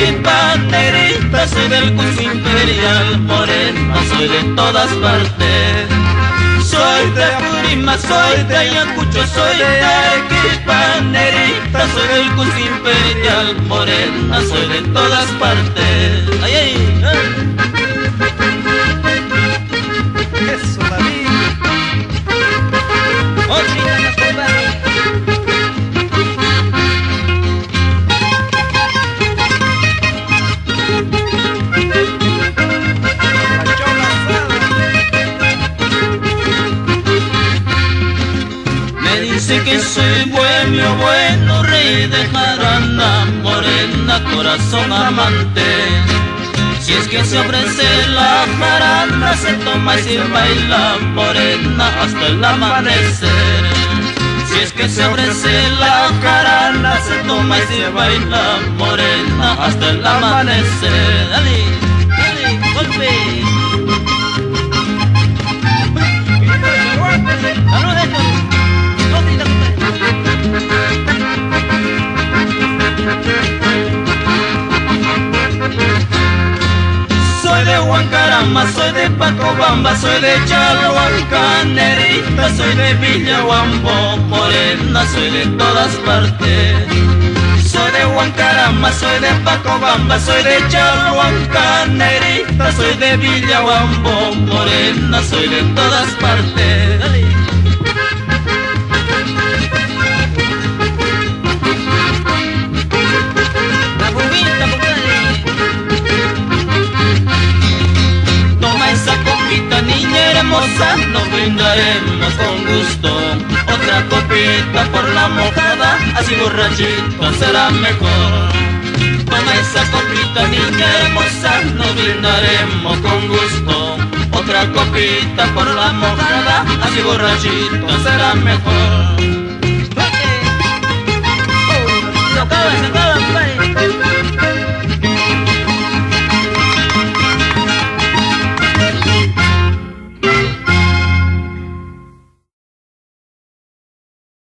Arequipa, negrita, soy del Cusco Imperial, morena, soy de todas partes. Soy de Apurímac, soy de Ayacucho, soy de Arequipa, negrita, soy del Cusco Imperial, morena, soy de todas partes. ¡Ay, ay! Eso, David. Otrita las copas. Dice que soy bohemio, bueno, rey de jarana, morena, corazón amante. Si es que se ofrece la jarana, se toma y se baila, morena, hasta el amanecer. Si es que se ofrece la jarana, se toma y se baila, morena, hasta el amanecer. Dale, dale, golpe. Soy de Huancarama, soy de Pacobamba, soy de Chalhuanca, negrita, soy de Villahuambo, morena, soy de todas partes. Soy de Huancarama, soy de Pacobamba, soy de Chalhuanca, negrita, soy de Villahuambo, morena, soy de todas partes. Dale. Niña hermosa, nos brindaremos con gusto otra copita por la mojada, así borrachito será mejor. Toma esa copita, niña hermosa, nos brindaremos con gusto otra copita por la mojada, así borrachito será mejor. Se acaba, se acaba.